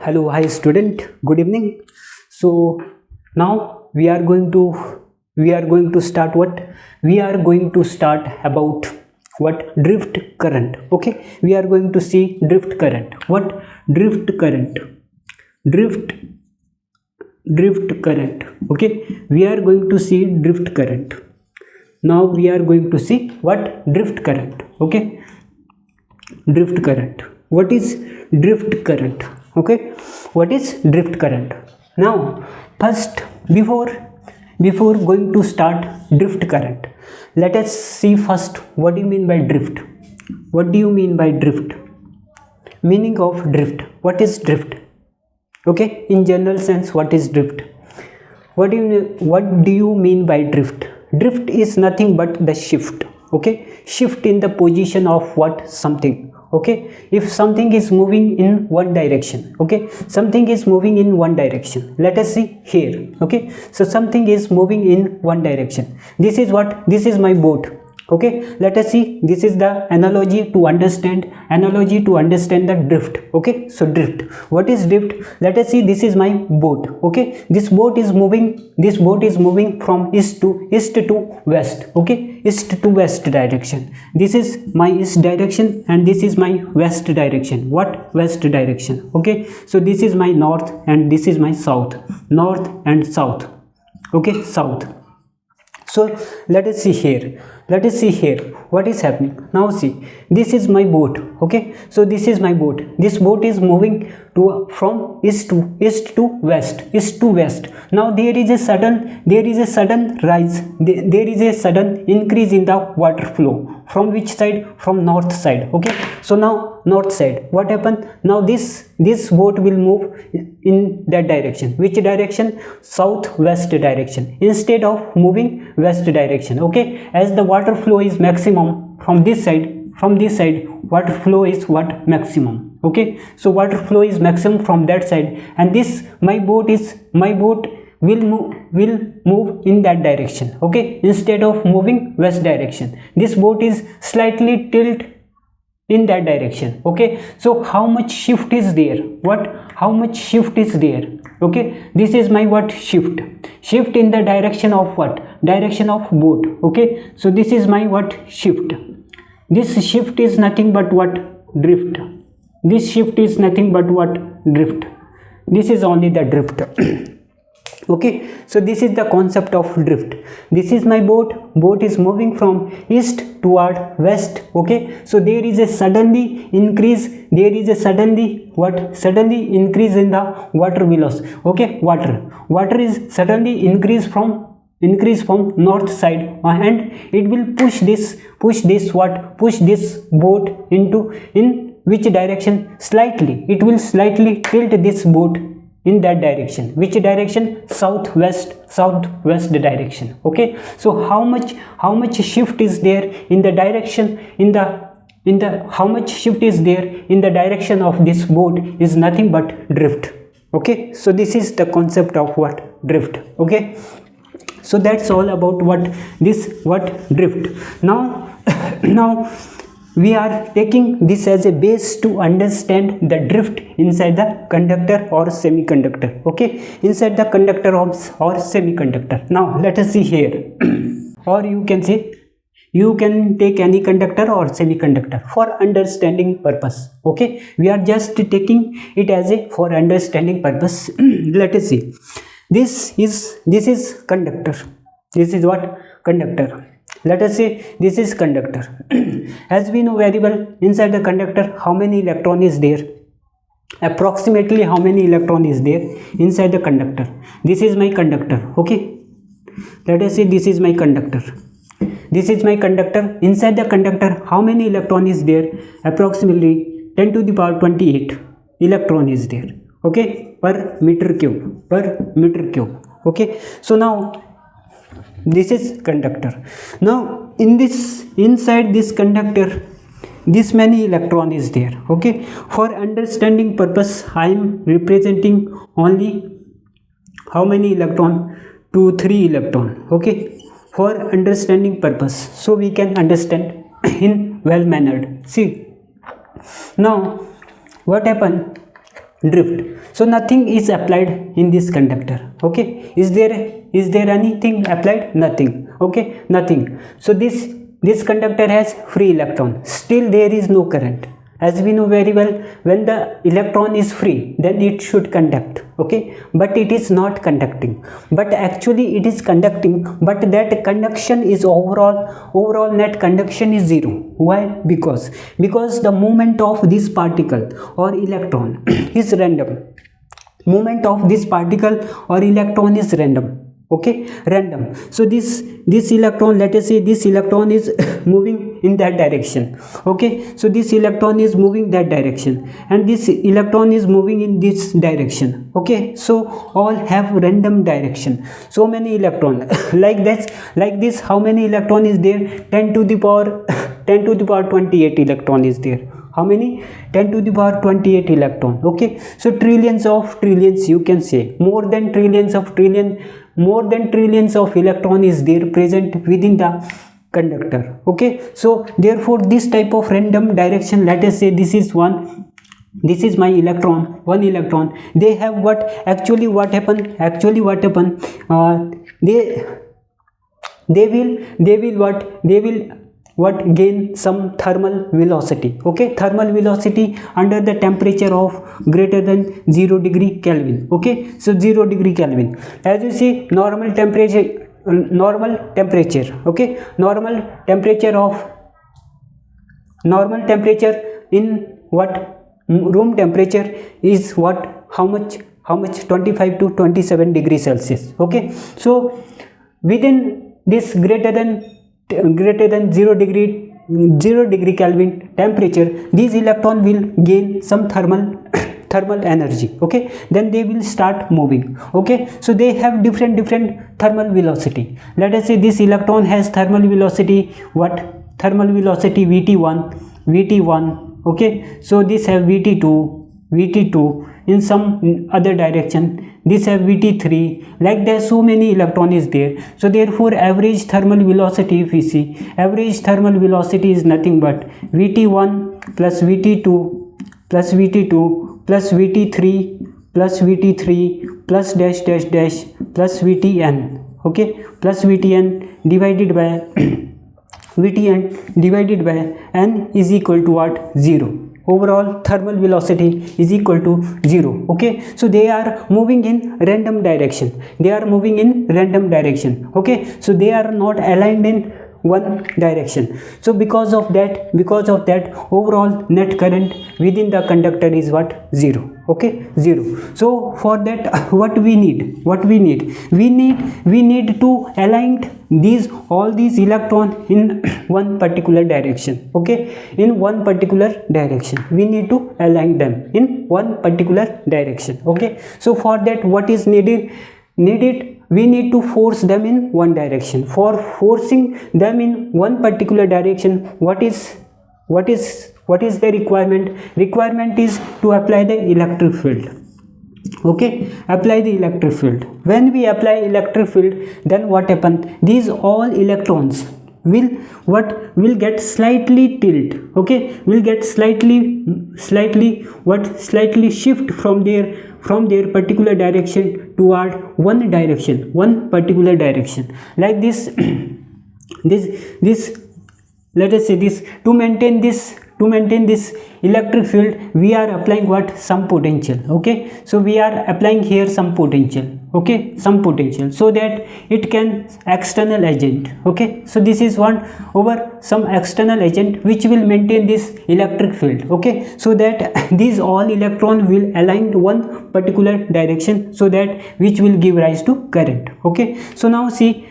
Hello, hi student. Good evening. So now we are going to start what we are going to start about what drift current. Okay, we are going to see drift current. What drift current? Drift drift current. Okay, we are going to see drift current. Now we are going to see what drift current. Okay, drift current. What is drift current? Okay, what is drift current? Now first, before going to start drift current, let us see first what do you mean by drift. What do you mean by drift? Meaning of drift. What is drift? Okay, in general sense, what is drift? What do you mean by drift? Drift is nothing but the shift. Okay, shift in the position of what something. Okay, if something is moving in one direction. Okay, something is moving in one direction. Let us see here. Okay, so something is moving in one direction. This is my boat. Okay, let us see. This is the analogy to understand the drift. Okay, so drift. What is drift? Let us see. This is my boat. Okay, this boat is moving from east to west. Okay, east to west direction. This is my east direction and this is my west direction. What? West direction. Okay, so this is my north and this is my south. North and south. Okay, south. So let us see here what is happening. Now see, this is my boat. Okay, so this is my boat. This boat is moving from east to west. Now there is a sudden rise. There is a sudden increase in the water flow. From which side? From north side. Okay, so now north side, what happened? Now this boat will move in that direction. Which direction? Southwest direction, instead of moving west direction. Okay, as the water flow is maximum from this side, water flow is what? Maximum. Okay, so water flow is maximum from that side, and this my boat will move in that direction. Okay, instead of moving west direction, this boat is slightly tilt in that direction. Okay, so how much shift is there? How much shift is there? Okay, this is my what? Shift in the direction of what? Direction of boat. Okay, so this is my what? Shift. This shift is nothing but what? Drift. This shift is nothing but what? Drift. This is only the drift. Okay, so this is the concept of drift. This is my boat is moving from east toward west. Okay, so there is a suddenly increase in the water velocity. Okay, water is suddenly increase from north side, and it will push this boat in which direction? Slightly, it will slightly tilt this boat in that direction. Which direction? Southwest direction. Okay, so how much shift is there in the direction how much shift is there in the direction of this boat is nothing but drift. Okay, so this is the concept of what? Drift. Okay, so that's all about what drift. Now we are taking this as a base to understand the drift inside the conductor or semiconductor. Okay, inside the conductor or semiconductor. Now let us see here. Or you can say, you can take any conductor or semiconductor for understanding purpose. Okay, we are just taking it as a for understanding purpose. Let us see. This is conductor. This is what? Conductor. Let us say this is conductor. As we know very well, inside the conductor, how many electron is there? Approximately how many electron is there inside the conductor? This is my conductor. Okay, let us say this is my conductor. This is my conductor. Inside the conductor, how many electron is there? Approximately 10 to the power 28 electron is there. Okay, per meter cube. Okay, so now this is conductor. Now inside this conductor, this many electron is there. Okay, for understanding purpose, I am representing only how many electron? 2 3 electron. Okay, for understanding purpose, so we can understand in well mannered. See, now what happened? drift. So nothing is applied in this conductor. Okay, is there anything applied? Nothing. Okay, nothing. So this conductor has free electron, still there is no current. As we know very well, when the electron is free, then it should conduct. Okay, but it is not conducting, but actually it is conducting, but that conduction is overall net conduction is zero. Why? Because the movement of this particle or electron is random. Movement of this particle or electron is random. Okay, random. So this electron, let us say this electron is moving in that direction. Okay, so this electron is moving that direction, and this electron is moving in this direction. Okay, so all have random direction. So many electron like this, how many electron is there? 10 to the power 28 electron is there. How many? 10 to the power 28 electron. Okay, so trillions of trillions, you can say more than trillions of electron is there present within the conductor. Okay, so therefore this type of random direction, let us say this is my electron, one electron. They have what happen? They will gain some thermal velocity. Okay, thermal velocity under the temperature of greater than 0 degree Kelvin. Okay, so 0 degree Kelvin, as you see, normal temperature. Okay, normal temperature in what? Room temperature is what? How much? 25 to 27 degrees Celsius. Okay, so within this greater than 0 degree Kelvin temperature, these electron will gain some thermal energy. Okay, then they will start moving. Okay, so they have different thermal velocity. Let us say this electron has thermal velocity, what? Thermal velocity VT1. Okay, so this have VT2 in some other direction, this have VT3, like there so many electron is there. So therefore average thermal velocity, if we see, average thermal velocity is nothing but VT1 plus VT2 plus VT2 plus VT3 plus VT3 plus dash plus VTN. Okay, plus VTN divided by n is equal to what? 0. Overall thermal velocity is equal to 0. Okay, so they are moving in random direction. Okay, so they are not aligned in one direction. So because of that overall net current within the conductor is what? 0. Okay, 0. So for that what we need to align all these electron in one particular direction. Okay, in one particular direction we need to align them in one particular direction. Okay, so for that what is needed? We need to force them in one direction. For forcing them in one particular direction, what is the requirement is to apply the electric field. Okay, apply the electric field. When we apply electric field, then what happen? These all electrons will get slightly tilt. Okay, will get slightly shift from their particular direction toward one particular direction, like this. This let us say this, to maintain this electric field, we are applying what? Some potential. Okay, so we are applying here some potential. Okay, some potential, so that it can external agent. Okay, so this is one over some external agent which will maintain this electric field. Okay, so that these all electron will align to one particular direction, so that which will give rise to current. Okay, so now see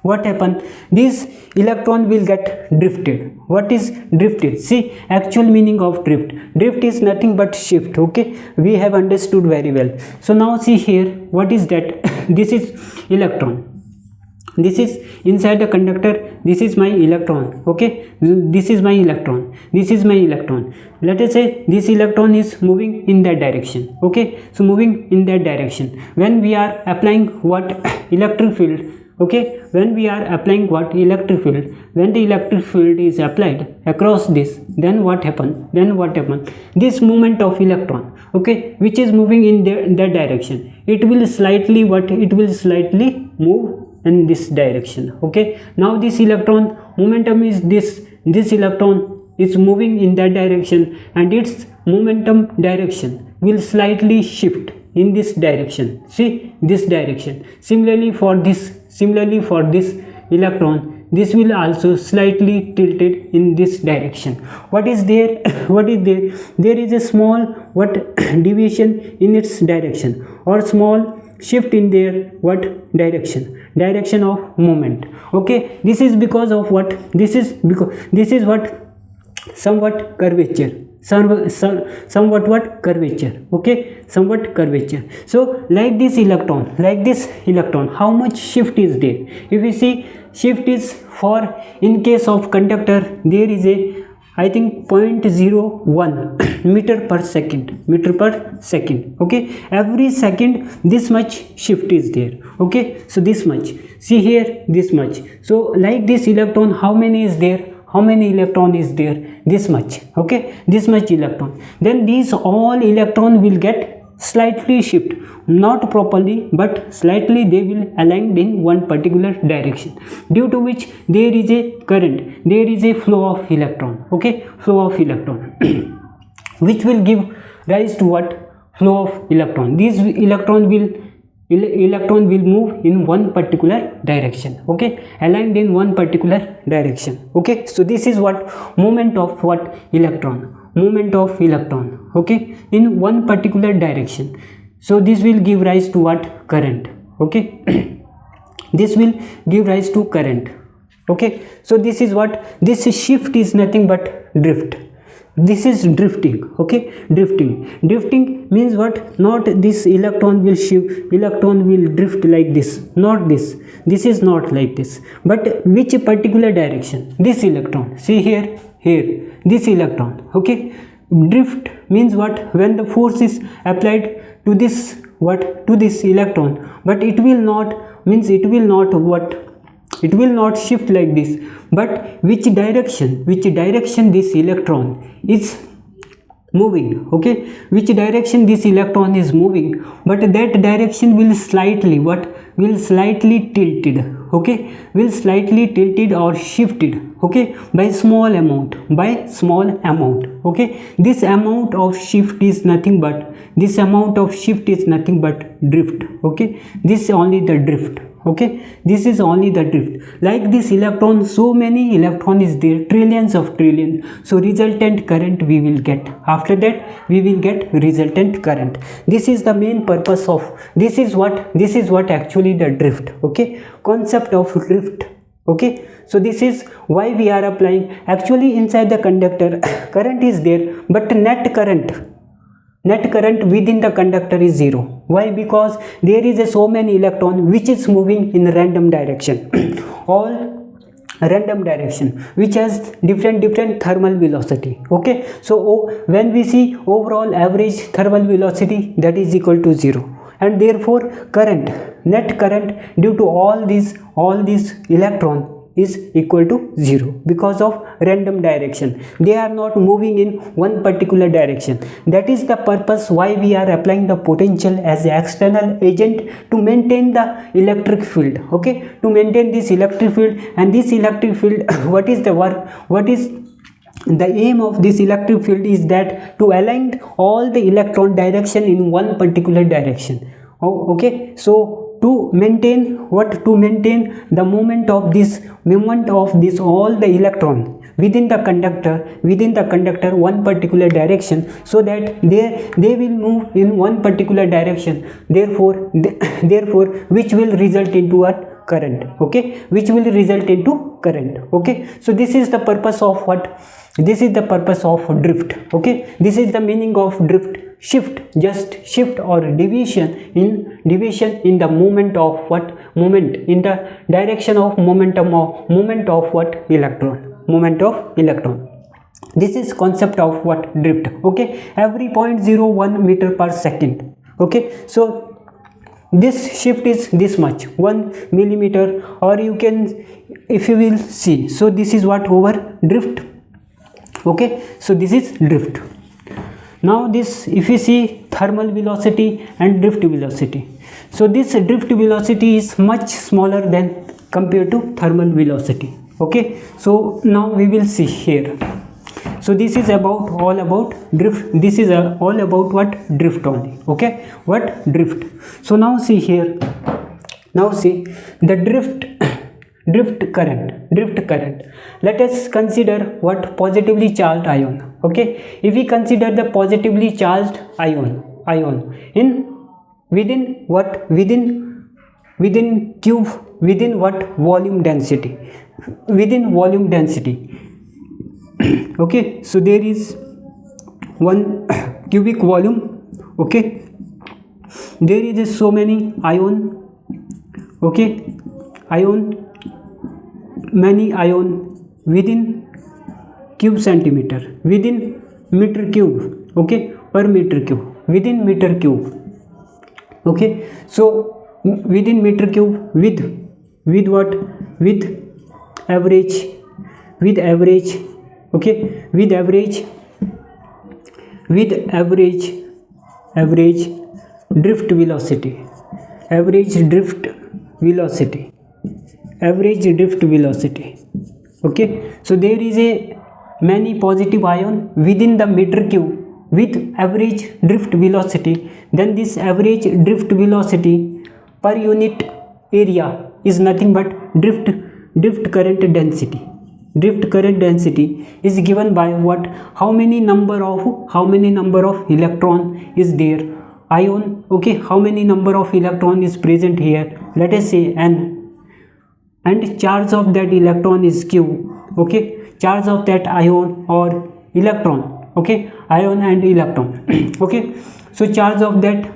what happened? This electron will get drifted. What is drifted? See, actual meaning of drift is nothing but shift. Okay, we have understood very well. So now see here, what is that? This is electron, this is inside the conductor, this is my electron. Okay, this is my electron, let us say this electron is moving in that direction. Okay, so moving in that direction, when we are applying what? Electric field, okay, when we are applying what electric field, when the electric field is applied across this, then what happen, this movement of electron, okay, which is moving in that direction, it will slightly move in this direction. Okay, now this electron momentum is this electron is moving in that direction, and its momentum direction will slightly shift in this direction. See, this direction. Similarly for this electron, this will also slightly tilted in this direction. What is there? There is a small deviation in its direction, or small shift in their direction of movement. Okay, this is because of what? This is what? Somewhat curvature. Okay, somewhat curvature. So like this electron, how much shift is there? If we see, shift is, for in case of conductor, there is a, I think, 0.01 meter per second. Okay, every second this much shift is there. Okay, so this much, see here, this much. So like this electron, how many electron is there? This much. Okay, this much electron. Then these all electron will get slightly shift, not properly but slightly, they will aligned in one particular direction, due to which there is a current, there is a flow of electron. Okay, flow of electron which will give rise to what? Flow of electron. This electron will move in one particular direction. Okay, aligned in one particular direction. Okay, so this is what? Movement of what? Electron. Okay, in one particular direction. So this will give rise to what? Current. Okay this will give rise to current. Okay, so this is what? This shift is nothing but drift. This is drifting. Okay, drifting means what? Not this electron will shift, electron will drift like this, not this is not like this, but which particular direction? This electron, see here, this electron. Okay, drift means what? When the force is applied to this electron, but it will not shift like this, but which direction this electron is moving. Okay, which direction this electron is moving, but that direction will slightly tilted. Okay, will slightly tilted or shifted. Okay, by small amount. Okay, this amount of shift is nothing but drift. Okay, this is only the drift. Okay, this is only the drift. Like this electron, so many electron is there, trillions. So resultant current we will get. After that we will get resultant current. This is the main purpose of, this is what actually the drift. Okay, concept of drift. Okay, so this is why we are applying. Actually inside the conductor current is there, but net current within the conductor is zero. Why? Because there is so many electron which is moving in random direction all random direction, which has different thermal velocity. Okay, so when we see overall average thermal velocity, that is equal to 0, and therefore net current due to all these electron is equal to 0 because of random direction. They are not moving in one particular direction. That is the purpose why we are applying the potential as an external agent to maintain the electric field. Okay, to maintain this electric field. And this electric field what is the work, what is the aim of this electric field? Is that to align all the electron direction in one particular direction. Okay, so to maintain the movement of this all the electron within the conductor one particular direction, so that they will move in one particular direction, therefore which will result into what? Current. Okay, which will result into current. Okay, so this is the purpose of what? This is the purpose of drift. Okay, this is the meaning of drift. Shift or deviation in the movement of what? Movement in the direction of movement of what? Electron. This is concept of what? Drift. Okay, every 0.01 meter per second. Okay, so this shift is this much, 1 millimeter, or you can, if you will see, so this is what over drift. Okay, so this is drift. Now this, if you see thermal velocity and drift velocity, so this drift velocity is much smaller than compared to thermal velocity. Okay, so now we will see here. So this is about all about drift. This is all about what? Drift only. Okay, what? Drift. So now see here, now see the drift current. Let us consider what? Positively charged ion. Okay, if we consider the positively charged ion in within what? Within cube, within what? Volume density, within volume density. Okay, so there is 1 cubic volume. Okay, there is so many ion. Okay, many ion within cube centimeter, within meter cube. Okay, per meter cube, within meter cube. Okay, so within meter cube, with what? With average. Okay, with average drift velocity, Okay, so there is a many positive ion within the meter cube with average drift velocity. Then this average drift velocity per unit area is nothing but drift current density. Drift current density is given by what? How many number of electron is there? Ion. Okay, how many number of electron is present here? Let us say n, and charge of that electron is q. Okay, charge of that ion or electron. Okay, ion and electron. Okay, so charge of that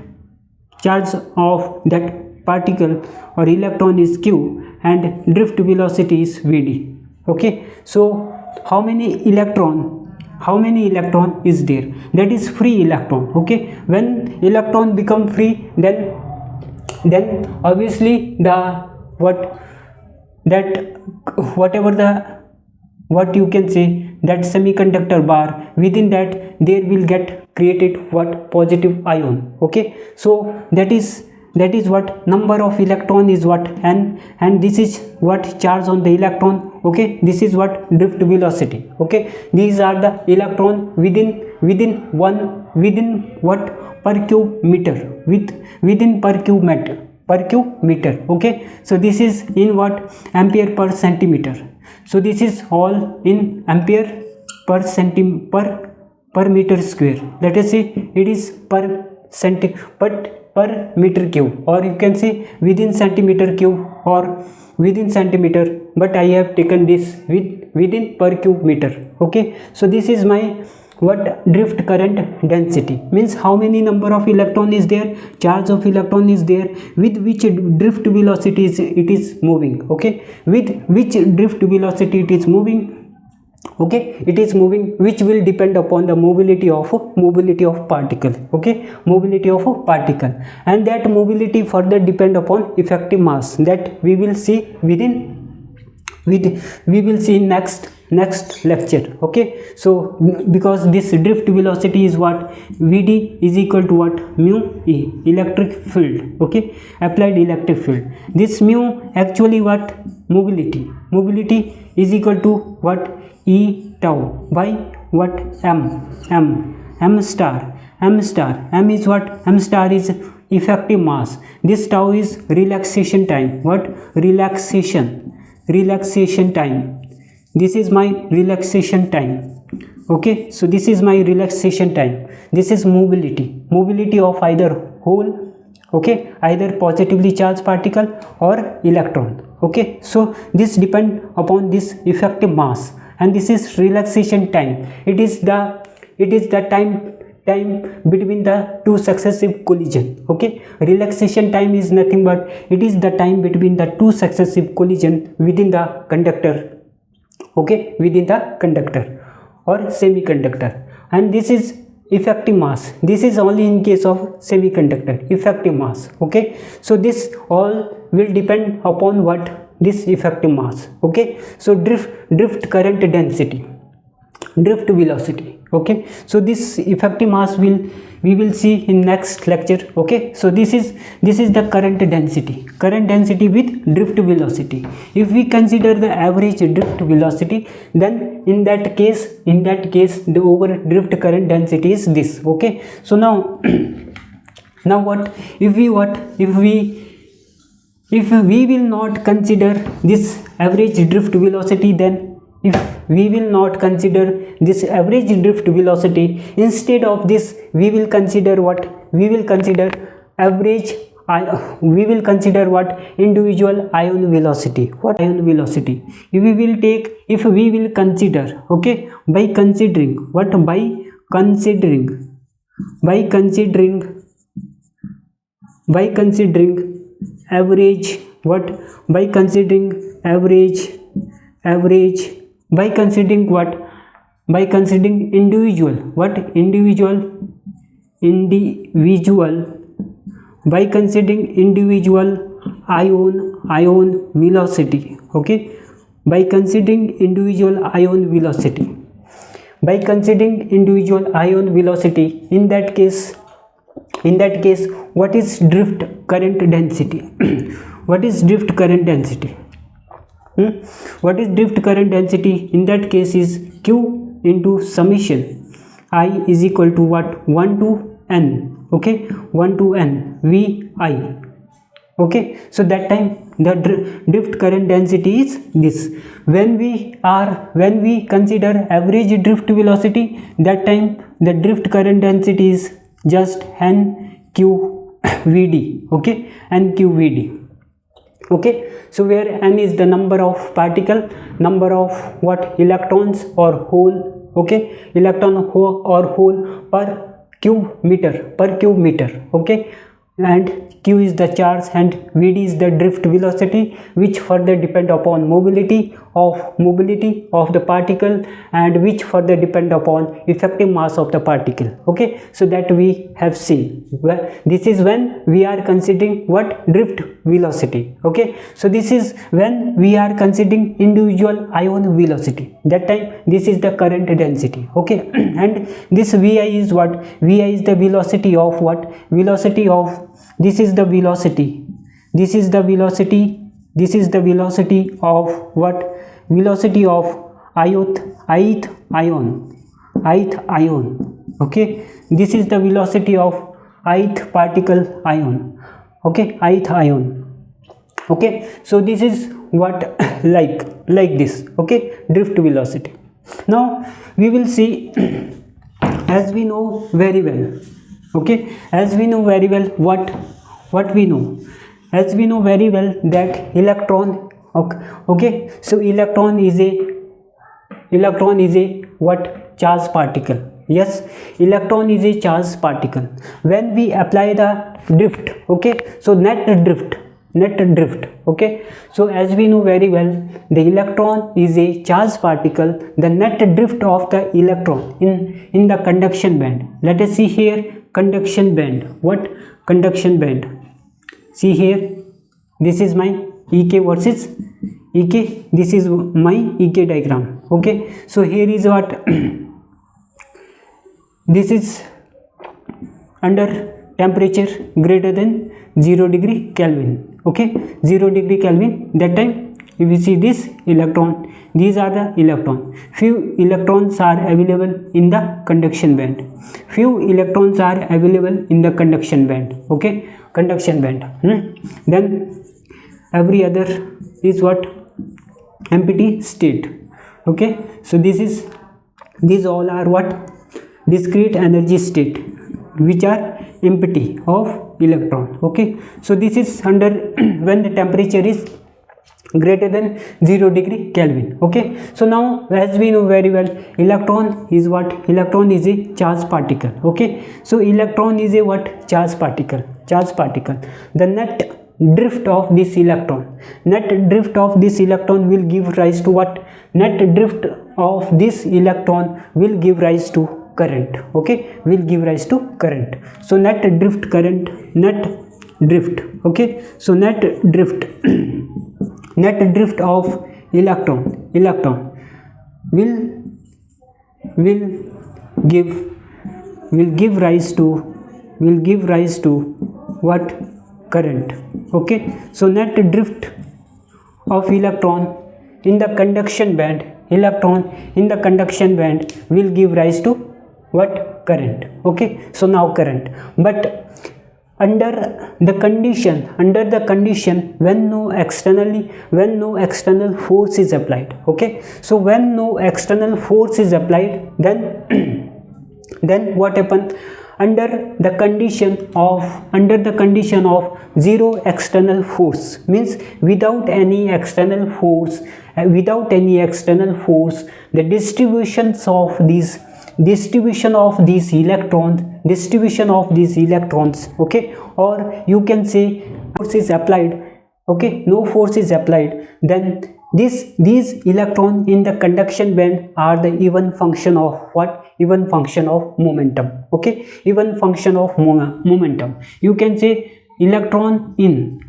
particle or electron is q, and drift velocity is vd. Okay, so how many electron is there? That is free electron. Okay, when electron become free, then obviously what you can say, that semiconductor bar, within that there will get created what? Positive ion. Okay, so that is what number of electron is what? N, and this is what? Charge on the electron. Okay, this is what? Drift velocity. Okay, these are the electron within what? Per cube meter, within per cube meter. Okay, so this is in what? Ampere per centimeter. So this is all in ampere per meter square. Let us say it is per meter cube, or you can say within centimeter cube or within centimeter, but I have taken this within per cube meter. Okay, so this is my what? Drift current density, means how many number of electron is there, charge of electron is there, with which drift velocity it is moving. Okay, with which drift velocity it is moving. Okay, it is moving, which will depend upon the mobility of particle. Okay, mobility of a particle, and that mobility further depend upon effective mass, that we will see we will see in next lecture. Okay, so because this drift velocity is what? Vd is equal to what? Mu E, electric field. Okay, applied electric field. This mu actually what? Mobility is equal to what? E tau by what? M star. M is what? M star is effective mass. This tau is relaxation time. What? Relaxation time. This is my relaxation time. Okay, so this is my relaxation time. This is mobility of either whole. Okay, either positively charged particle or electron. Okay, so this depend upon this effective mass, and this is relaxation time. It is the time between the two successive collision. Okay, relaxation time is nothing but it is the time between the two successive collision within the conductor. Okay, within the conductor or semiconductor, and this is effective mass. This is only in case of semiconductor, effective mass. Okay, so this all will depend upon what, this effective mass. Okay, so drift current density, drift velocity. Okay, so this effective mass we will see in next lecture. Okay, so this is the current density with drift velocity. If we consider the average drift velocity, then in that case the over drift current density is this. Okay, so now now if we will not consider this average drift velocity, then if we will not consider this average drift velocity, instead of this we will consider what, we will consider average, we will consider what, individual ion velocity. What ion velocity we will take, if we will consider, okay, by considering what, by considering average, what, by considering average, by considering what, by considering individual, what, individual, by considering individual ion velocity. Okay, by considering individual ion velocity, by considering individual ion velocity, in that case what is drift current density? What is drift current density? What is drift current density? In that case is Q into summation I is equal to what, 1 to n. Okay, 1 to n Vi. Okay, so that time the drift current density is this. When we consider average drift velocity, that time the drift current density is just nqvd. Okay, nqvd. Okay, so where n is the number of particle, number of what, electrons or hole. Okay, electron or hole per cube meter. Okay, and q is the charge and vd is the drift velocity, which further depend upon mobility of the particle, and which further depend upon effective mass of the particle. Okay, so that we have seen. Well, this is when we are considering what, drift velocity. Okay, so this is when we are considering individual ion velocity. That time this is the current density. Okay, and this Vi is what, Vi is the velocity of what, velocity of, this is the velocity of what, velocity of ith ion. Okay, this is the velocity of ith particle ion. Okay, ith ion. Okay, so this is what, like this. Okay, drift velocity. Now we will see, as we know very well. Okay, as we know very well, what we know, as we know very well that electron. Okay, so electron is a what, charged particle. Yes, electron is a charged particle. When we apply the drift, okay, so net drift. Okay, so as we know very well, the electron is a charged particle. The net drift of the electron in the conduction band. Let us see here, conduction band. What, conduction band? See here, this is my ek versus ek, this is my ek diagram. Okay, so here is what this is under temperature greater than 0 degree Kelvin. Okay, 0 degree Kelvin. That time if you see this electron, these are the electron. Few electrons are available in the conduction band. Okay, conduction band. Then every other is what, empty state. Okay, so these all are what, discrete energy state, which are empty of electron. Okay, so this is under when the temperature is greater than 0 degree Kelvin. Okay, so now as we know very well, electron is what, electron is a charged particle. Okay, so electron is a what, charged particle. The net drift of this electron will give rise to what, net drift of this electron will give rise to current. Okay, will give rise to current. So net drift current, net drift. Okay, so net drift net drift of electron will give rise to what? Current. Okay, so net drift of electron in the conduction band will give rise to what? Current. Okay, so now current. But under the condition when no external force is applied. Okay, so when no external force is applied, then what happen? Under the condition of zero external force, means without any external force, the distribution of these electrons, okay, or you can say force is applied. Okay, no force is applied, then these electrons in the conduction band are the even function of what? Even function of momentum. Okay, even function of momentum. You can say electron in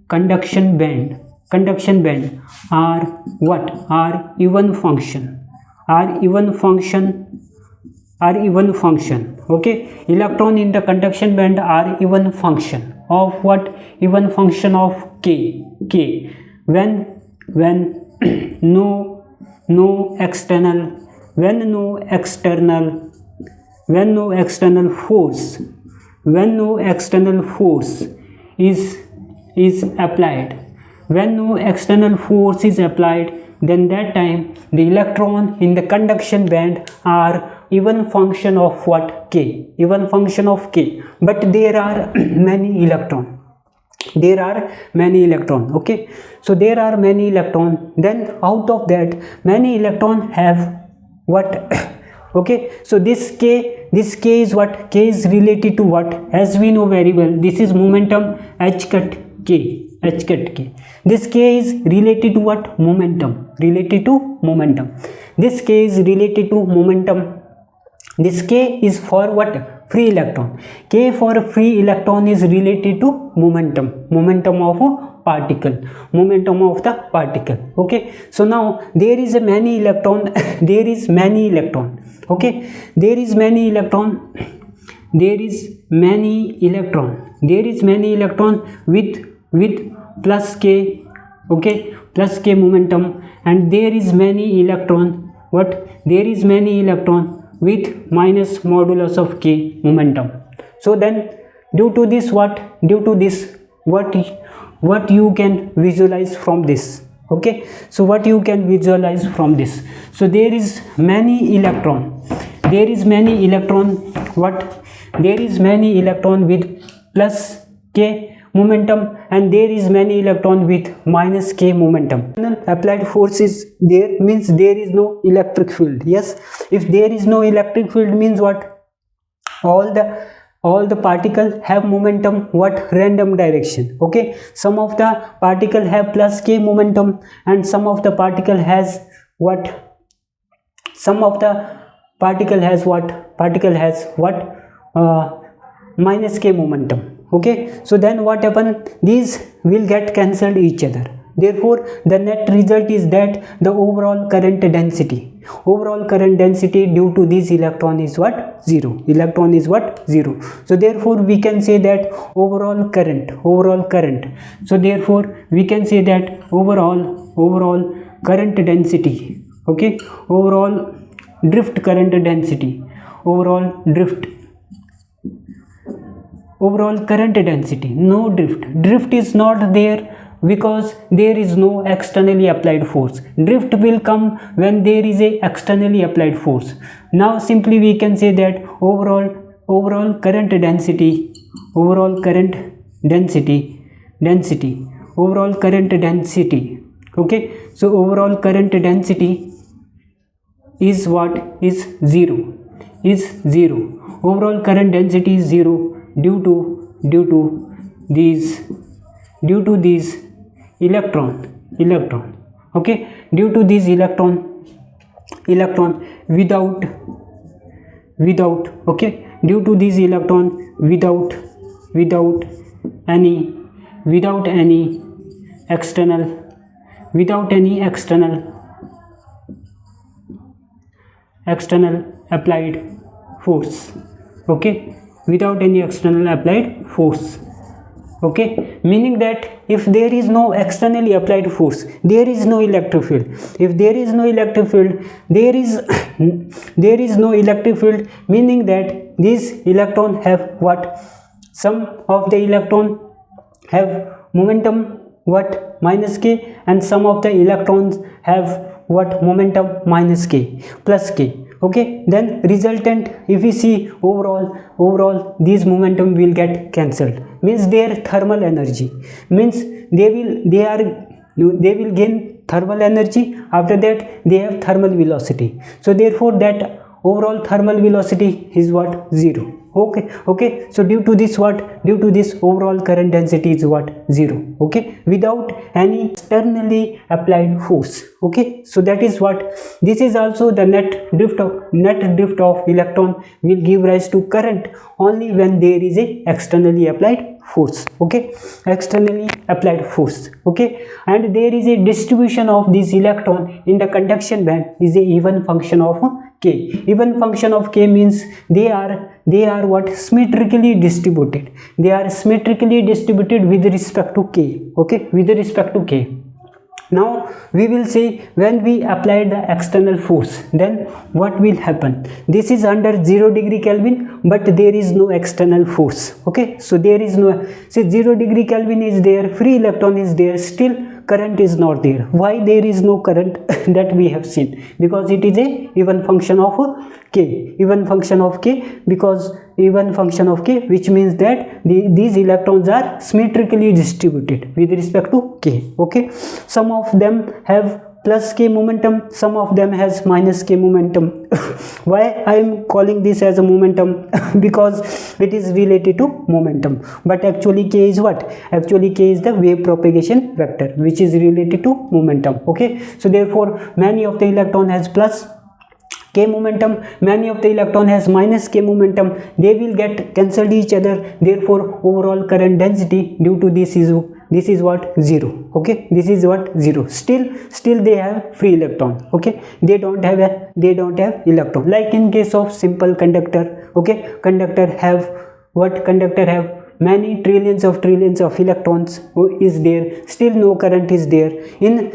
conduction band are what? Are even function. Okay, electron in the conduction band are even function of what? Even function of k when no external force is applied. When no external force is applied, then that time the electron in the conduction band are even function of what? K. Even function of k. But there are many electron. Okay, so there are many electron. Then out of that, many electron have what? Okay, so this k is what? K is related to what? As we know very well, this is momentum h cut k. This k is related to what? Momentum. This k is related to momentum. This k is for what? Free electron. K for free electron is related to momentum of a particle. Okay, so now there is many electron. Okay, there is many electron with plus k. Okay, plus k momentum, and there is many electron with minus modulus of k momentum. So then due to this what you can visualize from this? Okay, so what you can visualize from this? So there is many electron with plus k momentum, and there is many electron with minus k momentum. Applied force is there, means there is no electric field. Yes, if there is no electric field, means what? All the particles have momentum what? Random direction. Okay, some of the particle have plus k momentum, and some of the particle has what? Minus k momentum. Okay, so then what happen? These will get cancelled each other. Therefore the net result is that the overall current density due to this electron is what? Zero. So therefore we can say that overall current. So therefore we can say that overall current density. Okay, overall drift current density, overall current density. No drift is not there because there is no externally applied force. Drift will come when there is a externally applied force. Now simply we can say that overall current density okay, so overall current density is what? Is zero. Overall current density is zero due to these electron. Okay, due to these electron electron without okay, due to this electron without any external applied force, okay, without any external applied force, okay, meaning that if there is no externally applied force, there is no electric field. If there is no electric field, there is no electric field, meaning that these electron have what? Some of the electron have momentum what? Minus k, and some of the electrons have what? Momentum minus k plus k, okay. Then resultant, if we see overall these momentum will get cancelled, means their thermal energy, means they will gain thermal energy. After that they have thermal velocity, so therefore that overall thermal velocity is what? 0, okay. So due to this what? Due to this overall current density is what? 0, okay, without any externally applied force, okay. So that is what, this is also the net drift of electron will give rise to current only when there is a externally applied force, okay, externally applied force, okay. And there is a distribution of this electron in the conduction band is a even function of k. Even function of k means they are what? Symmetrically distributed. They are symmetrically distributed with respect to k, okay, with respect to k. Now we will see when we apply the external force, then what will happen. This is under 0 degree Kelvin, but there is no external force, okay. So there is no, say 0 degree Kelvin is there, free electron is there, still current is not there. Why there is no current? That we have seen, because it is a even function of k, even function of k, because even function of k, which means that these electrons are symmetrically distributed with respect to k, okay. Some of them have plus k momentum, some of them has minus k momentum. Why I am calling this as a momentum? Because it is related to momentum, but actually k is what? Actually k is the wave propagation vector, which is related to momentum, okay. So therefore many of the electron has plus k momentum, many of the electron has minus k momentum, they will get cancelled each other. Therefore overall current density due to this is what? 0, okay. This is what? 0. Still they have free electron, okay. They don't have electron, like in case of simple conductor, okay. Conductor have what? Conductor have many trillions of electrons is there, still no current is there. In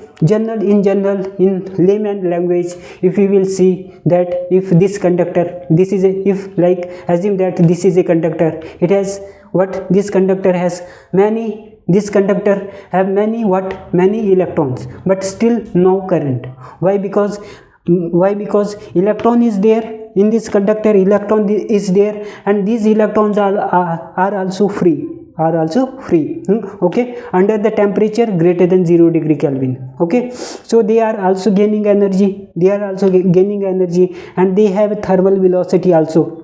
layman language, if we will see that if this conductor, this is a, if like assume that this is a conductor, it has what? This conductor has many, this conductor have many what? Many electrons, but still no current. Why? Because electron is there in this conductor, electron is there, and these electrons are also free, okay, under the temperature greater than 0 degree Kelvin, okay. So they are also gaining energy, and they have thermal velocity also.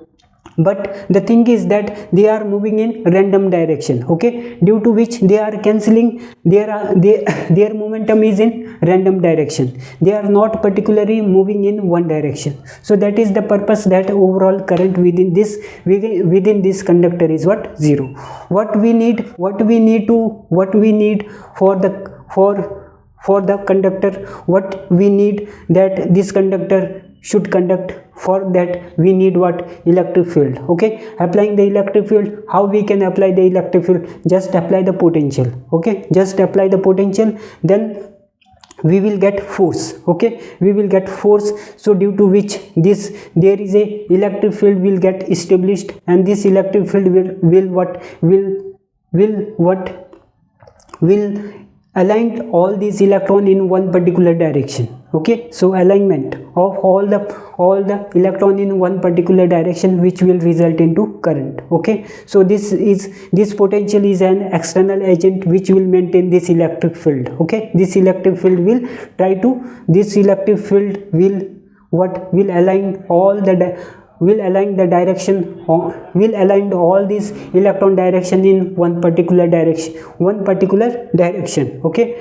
But the thing is that they are moving in random direction, okay, due to which they are cancelling, their momentum is in random direction, they are not particularly moving in one direction. So that is the purpose that overall current within this conductor is what? 0. What we need for the conductor, what we need that this conductor should conduct, for that we need what? Electric field, okay. Applying the electric field, how we can apply the electric field? Just apply the potential, okay, just apply the potential, then we will get force, okay, we will get force. So due to which there is a electric field will get established, and this electric field will align all these electron in one particular direction, okay. So alignment of all the electron in one particular direction, which will result into current, okay. So this potential is an external agent which will maintain this electric field, okay. This electric field will align all these electron direction in one particular direction, okay.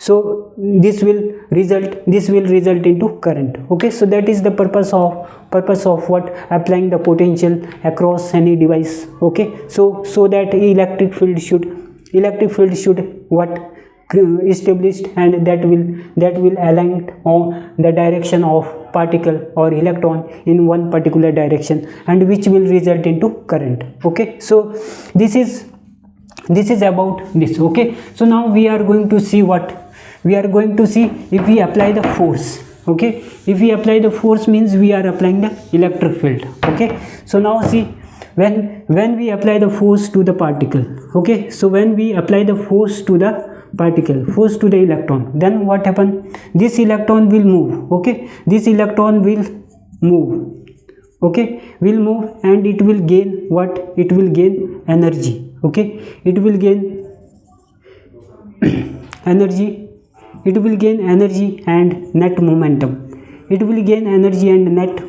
so this will result into current. Okay, so that is the purpose of what, applying the potential across any device. Okay, so that electric field should what, established, and that will align on the direction of particle or electron in one particular direction, and which will result into current. Okay, so this is about this. Okay, so now we are going to see if we apply the force. Okay, if we apply the force means we are applying the electric field. Okay, so now see, when we apply the force to the particle. Okay, so when we apply the force to the electron, then what happen? This electron will move. Okay, this electron will move. Okay, will move, and it will gain what? It will gain energy. Okay, it will gain energy. It will gain energy and net momentum. It will gain energy and net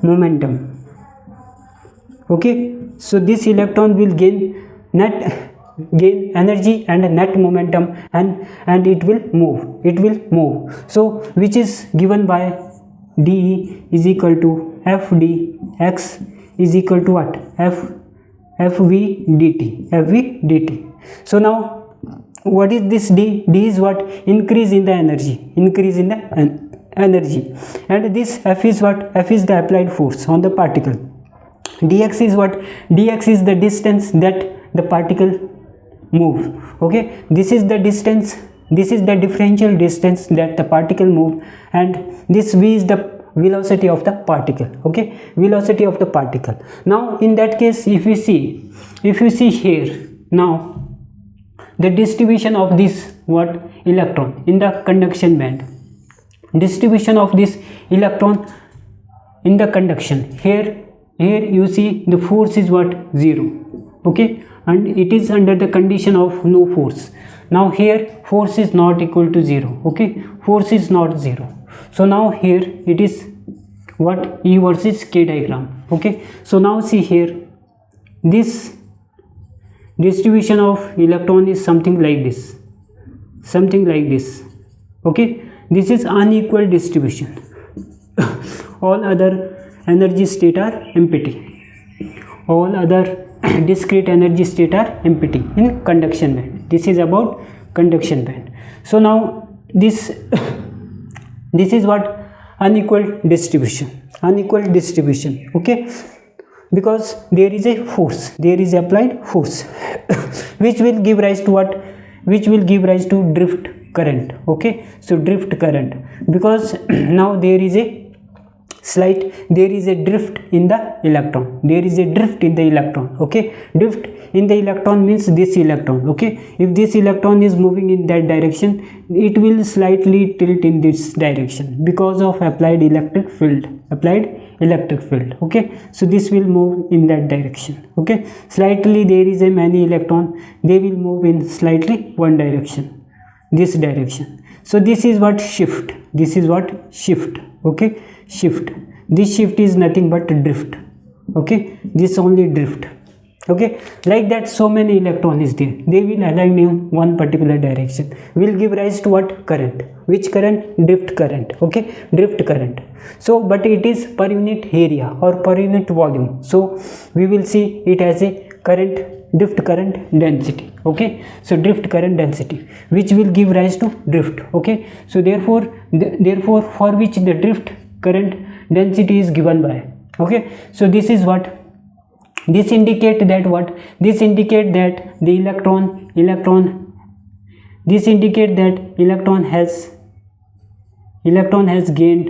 momentum. Okay, so this electron will gain energy and net momentum, and it will move. So which is given by dE is equal to f dx is equal to what? fv dt. So now what is this d? D is what? Increase in the energy, and this f is what? F is the applied force on the particle. Dx is what? Dx is the distance that the particle moves. Okay, this is the distance, this is the differential distance that the particle moves, and this v is the velocity of the particle. Okay, velocity of the particle. Now in that case, if you see here, now the distribution of this what? Electron in the conduction band, distribution of this electron in the conduction. Here you see the force is what? 0. Okay, and it is under the condition of no force. Now here force is not equal to 0. Okay, force is not 0. So now here it is what? E versus K diagram. Okay, so now see here, this distribution of electron is something like this. Okay, this is unequal distribution. All other energy state are empty. All other discrete energy state are empty in conduction band. This is about conduction band. So now this is what? Unequal distribution. Okay, because there is a force, there is applied force which will give rise to what? Which will give rise to drift current. Okay, so drift current, because now there is a drift in the electron. Okay, drift in the electron means this electron. Okay, if this electron is moving in that direction, it will slightly tilt in this direction because of applied electric field. Okay, so this will move in that direction. Okay, slightly there is a many electron, they will move in slightly one direction, this direction. So this is what? Shift. Okay, shift. This shift is nothing but drift. Okay, this only drift. Okay, like that so many electron is there, they will align in one particular direction, will give rise to what? Current. Which current? Drift current. Okay, drift current. So but it is per unit area or per unit volume, so we will see it as a drift current density. Okay, so drift current density, which will give rise to drift. Okay, so therefore for which the drift current density is given by. Okay, so this is what? This indicate that what? This indicate that the electron this indicate that electron has gained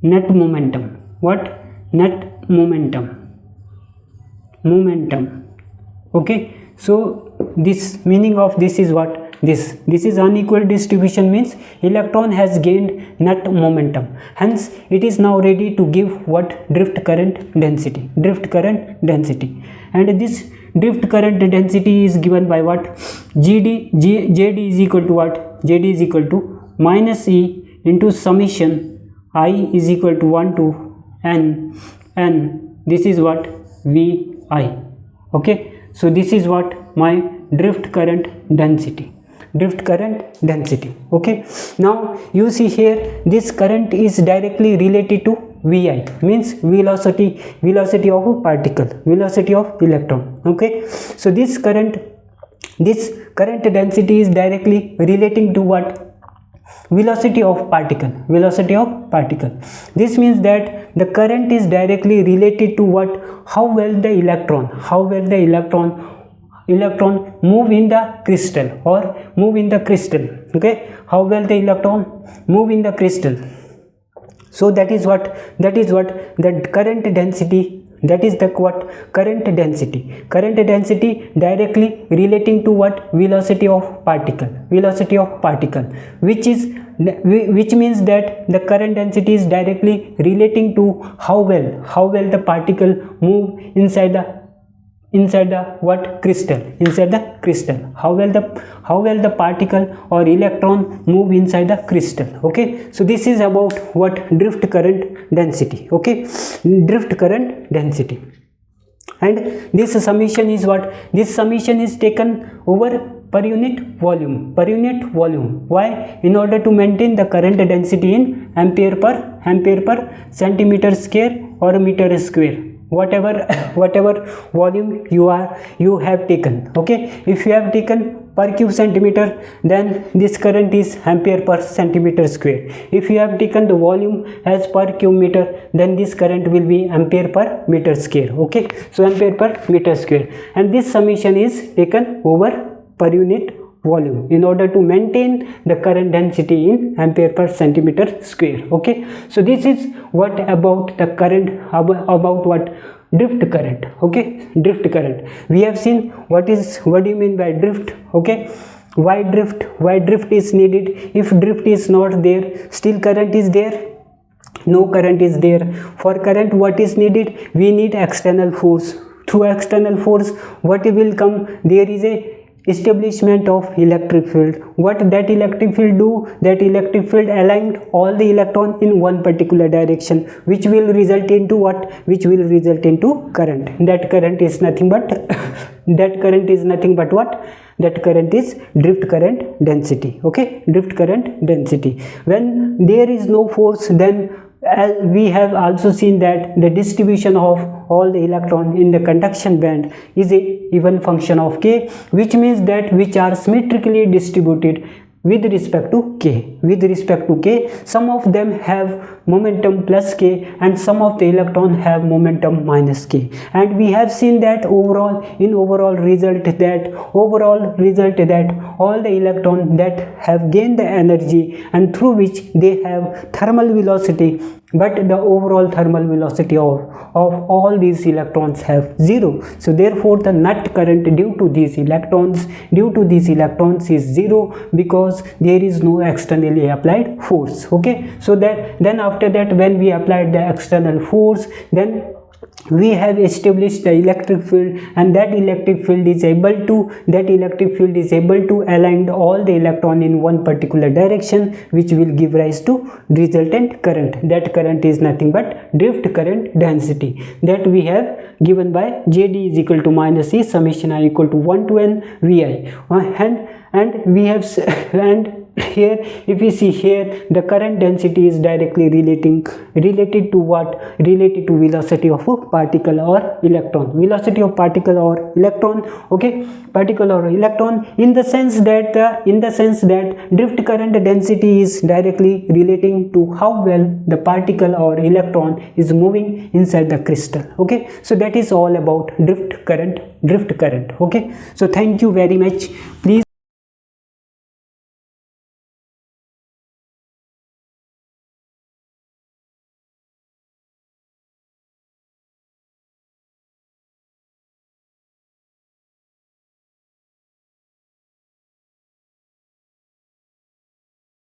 net momentum. What? Net momentum. Okay, so this meaning of this is what? This is unequal distribution, means electron has gained net momentum, hence it is now ready to give what? Drift current density. And this drift current density is given by what? JD is equal to what? JD is equal to minus E into summation I is equal to 1 to n. This is what? Vi. Okay, so this is what? My drift current density. Drift current density. Okay, now you see here this current is directly related to Vi, means velocity of a particle, velocity of electron. Okay, so this current density is directly relating to what? Velocity of particle. This means that the current is directly related to what? How well the electron move in the crystal or move in the crystal. Okay, how well the electron move in the crystal. So that is what the current density, that is the what? Current density directly relating to what? Velocity of particle, which means that the current density is directly relating to how well the particle move inside the what? Crystal, how well the particle or electron move inside the crystal. Okay, so this is about what? Drift current density. Okay, drift current density. And this summation is what? This summation is taken over per unit volume. Why? In order to maintain the current density in ampere per centimeter square or meter square, whatever volume you have taken. Okay, if you have taken per cube centimeter, then this current is ampere per centimeter square. If you have taken the volume as per cube meter, then this current will be ampere per meter square. Okay, so ampere per meter square, and this summation is taken over per unit volume in order to maintain the current density in ampere per centimeter square. Okay, so this is what about the current, about what? Drift current. Okay, drift current. We have seen what do you mean by drift. Okay, why drift is needed? If drift is not there, still current is there? No current is there. For current, what is needed? We need external force. Through external force, what will come? There is a establishment of electric field. What that electric field do? That electric field aligned all the electron in one particular direction, which will result into what? Which will result into current. That current is nothing but what? That current is drift current density. Okay, drift current density. When there is no force, then we have also seen that the distribution of all the electron in the conduction band is a even function of k, which means that which are symmetrically distributed with respect to k. Some of them have momentum plus k and some of the electron have momentum minus k, and we have seen that overall result that all the electron that have gained the energy and through which they have thermal velocity, but the overall thermal velocity of all these electrons have 0. So therefore the net current due to these electrons is 0, because there is no externally applied force. Okay, so that then after that, when we applied the external force, then we have established the electric field, and that electric field is able to align all the electron in one particular direction, which will give rise to resultant current. That current is nothing but drift current density, that we have given by JD is equal to minus E summation I equal to 1 to n Vi, and we have here, if we see here, the current density is directly related to what? Related to velocity of a particle or electron. Velocity of particle or electron. Okay, particle or electron, in the sense that drift current density is directly relating to how well the particle or electron is moving inside the crystal. Okay, so that is all about drift current. Okay, so thank you very much. Please